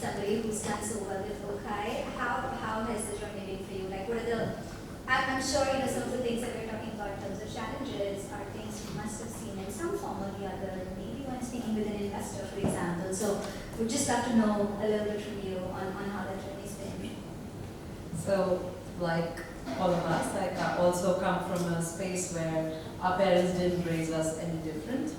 somebody who's done Soha before, Kai, how has the journey been for you? Like, what are the, I'm sure, some of the things that we're talking about in terms of challenges are things you must have seen in some form or the other, maybe when speaking with an investor, for example. So we'd just love to know a little bit from you on how that journey's been. So, like all of us, I also come from a space where our parents didn't raise us any different.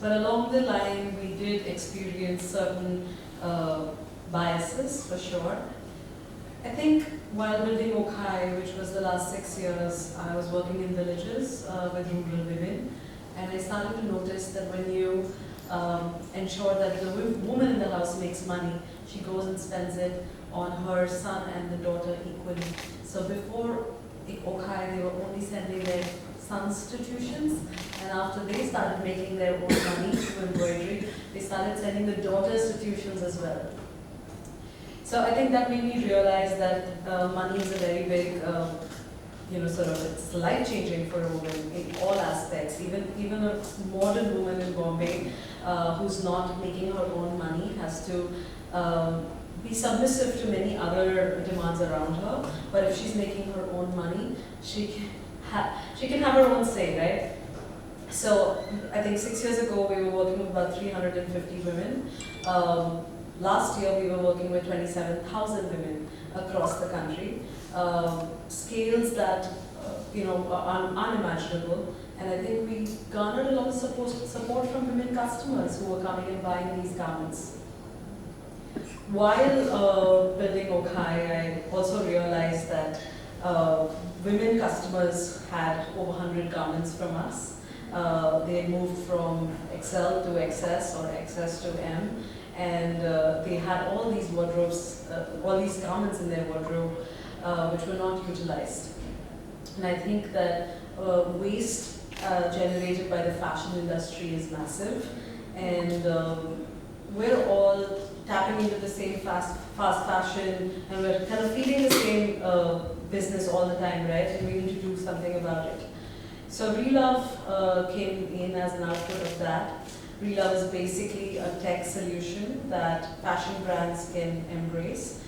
But along the line, we did experience certain biases, for sure. I think while building Okai, which was the last 6 years, I was working in villages with rural women, and I started to notice that when you ensure that the woman in the house makes money, she goes and spends it on her son and the daughter equally. So before Okai, they were only sending their sons to tuitions, and after they started making their own money through embroidery, they started sending the daughters to tuitions as well. So I think that made me realize that money is a very big, it's life-changing for a woman in all aspects. Even a modern woman in Bombay who's not making her own money has to be submissive to many other demands around her. But if she's making her own money, she can have her own say, right? So I think 6 years ago we were working with about 350 women. Last year we were working with 27,000 women across the country. Scales that are unimaginable, and I think we garnered a lot of support from women customers who were coming and buying these garments. While building Okai, I also realized that women customers had over 100 garments from us. They moved from XL to XS or XS to M, and they had all these wardrobes, all these garments in their wardrobe which were not utilized. And I think that waste generated by the fashion industry is massive, and we're all tapping into the same fast fashion, and we're kind of feeding the same business all the time, right? And we need to do something about it. So Relove came in as an output of that. Relove is basically a tech solution that fashion brands can embrace.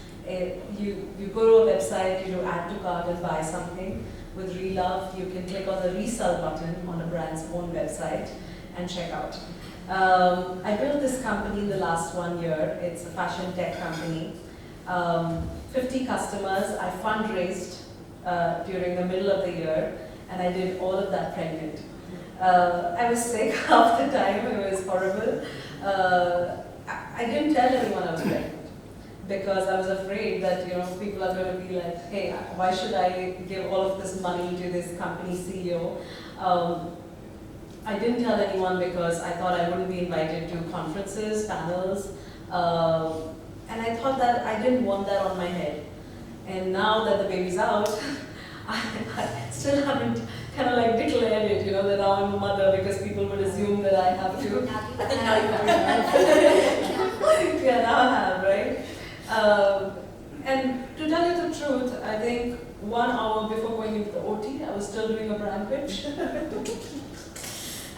You go to a website, you do add to cart and buy something. With Relove, you can click on the resell button on a brand's own website and check out. I built this company in the last 1 year. It's a fashion tech company. 50 customers. I fundraised during the middle of the year, and I did all of that pregnant. I was sick half the time. It was horrible. I didn't tell anyone I was pregnant because I was afraid that people are going to be like, hey, why should I give all of this money to this company CEO? I didn't tell anyone because I thought I wouldn't be invited to conferences, panels, and I thought that I didn't want that on my head. And now that the baby's out, I still haven't kind of like declared it, that now I'm a mother, because people would assume that I have to. Yeah, now I have, right? And to tell you the truth, I think 1 hour before going into the OT, I was still doing a brand pitch.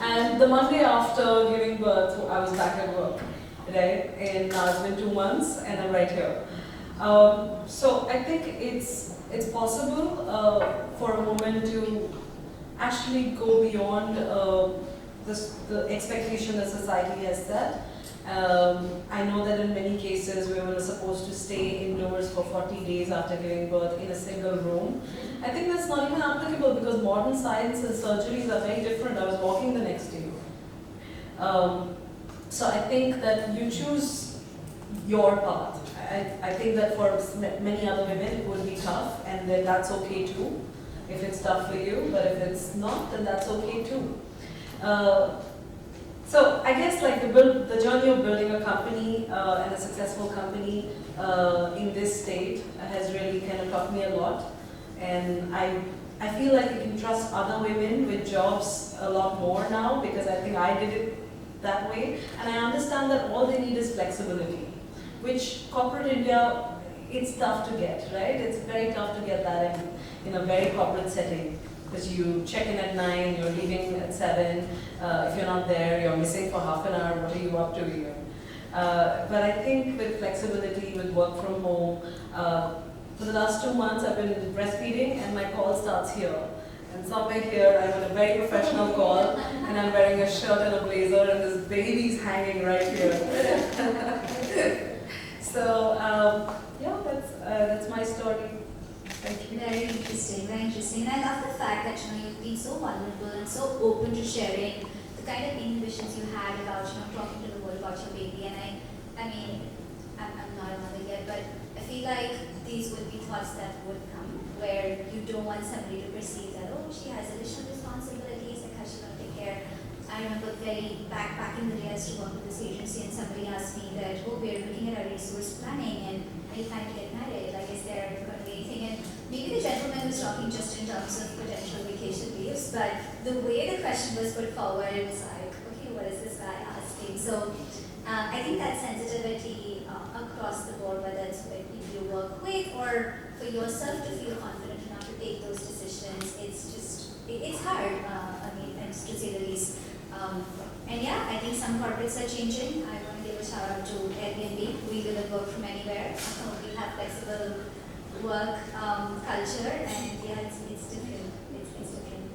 And the Monday after giving birth, I was back at work, right? And now it's been 2 months, and I'm right here. So I think it's possible for a woman to actually go beyond the expectation that society has set. I know that in many cases we were supposed to stay indoors for 40 days after giving birth in a single room. I think that's not even applicable because modern science and surgeries are very different. I was walking the next day. So I think that you choose your path. I think that for many other women it would be tough, and then that's okay too, if it's tough for you, but if it's not, then that's okay too. So I guess like the journey of building a company and a successful company in this state has really kind of taught me a lot, and I feel like you can trust other women with jobs a lot more now because I think I did it that way, and I understand that all they need is flexibility, which corporate India, it's tough to get, right? It's very tough to get that in a very corporate setting. Because you check in at 9, you're leaving at 7. If you're not there, you're missing for half an hour. What are you up to even? But I think with flexibility, with work from home, for the last 2 months I've been breastfeeding and my call starts here. And somewhere here I'm on a very professional call and I'm wearing a shirt and a blazer and this baby's hanging right here. So yeah, that's my story. Thank you. Very interesting, very interesting. And I love the fact that you've been so vulnerable and so open to sharing the kind of inhibitions you had about talking to the world about your baby. And I mean, I'm not a mother yet, but I feel like these would be thoughts that would come where you don't want somebody to perceive that, oh, she has additional responsibilities, like how she's going to take care. I remember back in the day I used to work with this agency and somebody asked me that, oh, we're looking at our resource planning and are you planning to get married? Like, is there going to be anything? And maybe the gentleman was talking just in terms of potential vacation leaves, but the way the question was put forward, it was like, okay, what is this guy asking? So I think that sensitivity across the board, whether it's with people you work with or for yourself to feel confident enough to take those decisions, it's hard, to say the least. And yeah, I think some corporates are changing. I want to give a shout out to Airbnb. We will work from anywhere. We have flexible work culture, and yeah, it's different. It's different.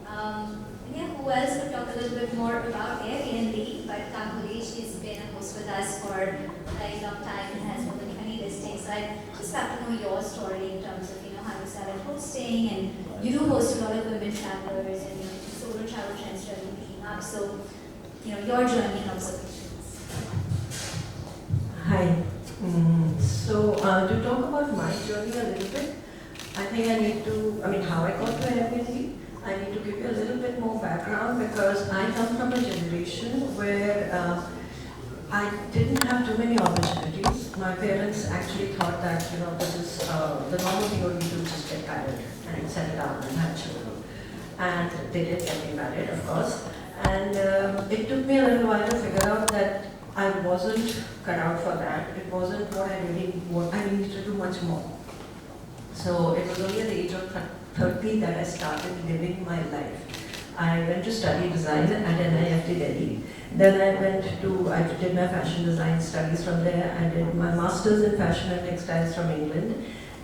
And yeah, who else would talk a little bit more about Airbnb? But Kamuli, she's been a host with us for a very long time and has more than 20 listings. So I'd just love to know your story in terms of how you started hosting, and you do host a lot of women travelers and solo travel trends really picking up. So your journey and observations. Hi. So to talk about my journey a little bit, I think I need to, how I got to Airbnb, I need to give you a little bit more background because I come from a generation where I didn't have too many opportunities. My parents actually thought that, this is the normal thing only to just get married and settle down and have children. And they did get me married, of course. And it took me a little while to figure out that I wasn't cut out for that. It wasn't what I really wanted. I needed to do much more. So it was only at the age of 30 that I started living my life. I went to study design at NIFT Delhi. Then I did my fashion design studies from there. I did my master's in fashion and textiles from England.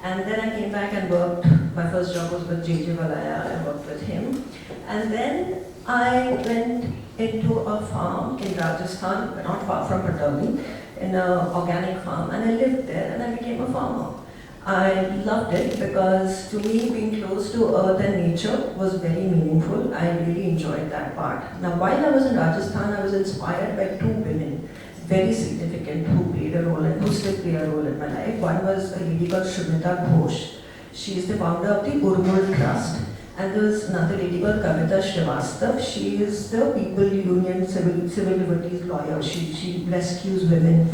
And then I came back and worked. My first job was with J.J. Valaya. I worked with him. And then I went into a farm in Rajasthan, not far from Patani, in an organic farm. And I lived there and I became a farmer. I loved it because to me being close to earth and nature was very meaningful. I really enjoyed that part. Now while I was in Rajasthan, I was inspired by two women, very significant, who played a role and who still play a role in my life. One was a lady called Shumita Ghosh. She is the founder of the Urmul Trust. And there was another lady called Kavita Srivastav. She is the People Union civil liberties lawyer. She rescues women.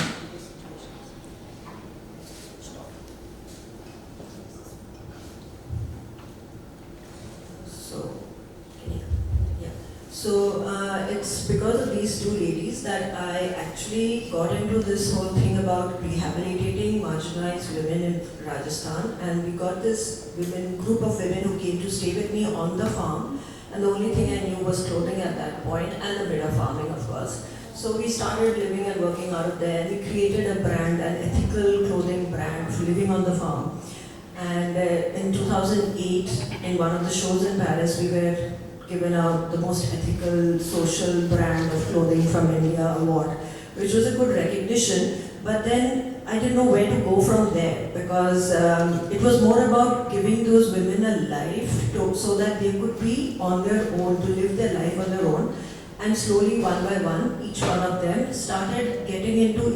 So it's because of these two ladies that I actually got into this whole thing about rehabilitating marginalized women in Rajasthan, and we got this group of women who came to stay with me on the farm, and the only thing I knew was clothing at that point and a bit of farming, of course. So we started living and working out of there, and we created a brand, an ethical clothing brand for living on the farm. And in 2008, in one of the shows in Paris, we were given out the most ethical social brand of clothing from India award, which was a good recognition. But then I didn't know where to go from there because it was more about giving those women a life so that they could be on their own, to live their life on their own. And slowly, one by one, each one of them started getting into a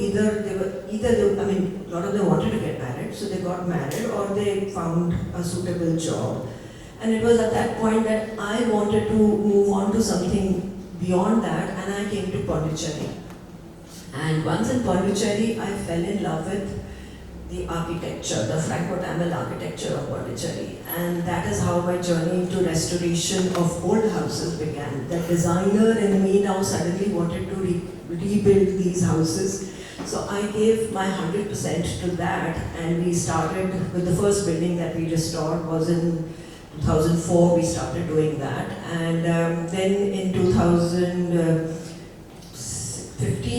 lot of them wanted to get married, so they got married or they found a suitable job. And it was at that point that I wanted to move on to something beyond that, and I came to Pondicherry. And once in Pondicherry, I fell in love with the architecture, the Franco-Tamil architecture of Pondicherry. And that is how my journey into restoration of old houses began. The designer in me now suddenly wanted to rebuild these houses. So I gave my 100% to that, and we started with the first building that we restored was in 2004. We started doing that, and then in 2015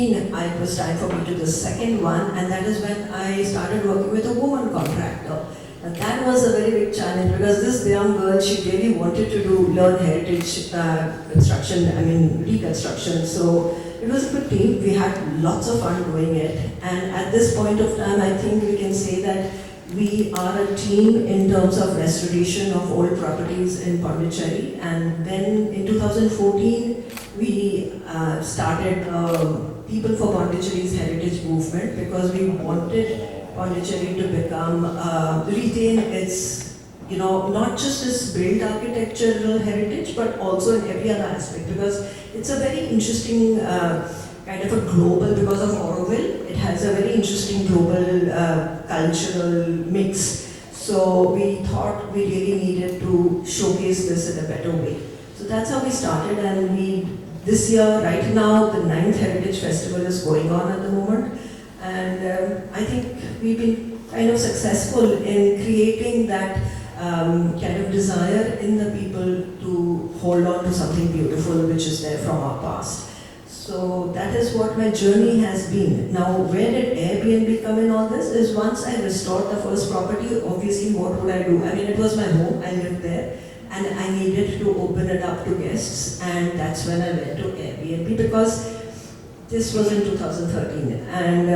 2015, it was time for me to the second one, and that is when I started working with a woman contractor. And that was a very big challenge because this young girl, she really wanted to learn heritage construction, reconstruction. So it was a good team. We had lots of fun doing it. And at this point of time, I think we can say that we are a team in terms of restoration of old properties in Pondicherry. And then in 2014, we started People for Pondicherry's Heritage Movement because we wanted Pondicherry to become, retain its, not just its built architectural heritage, but also in every other aspect, because it's a very interesting kind of a global, because of Auroville, it has a very interesting global cultural mix. So we thought we really needed to showcase this in a better way. So that's how we started, and this year, right now, the 9th Heritage Festival is going on at the moment. And I think we've been kind of successful in creating that kind of desire in the people to hold on to something beautiful which is there from our past. So that is what my journey has been. Now, where did Airbnb come in all this? Is once I restored the first property, obviously what would I do? I mean, it was my home, I lived there, and I needed to open it up to guests, and that's when I went to Airbnb, because this was in 2013, and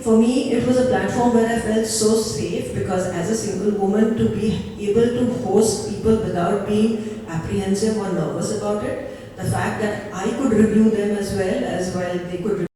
for me, it was a platform where I felt so safe, because as a single woman, to be able to host people without being apprehensive or nervous about it, the fact that I could review them as well they could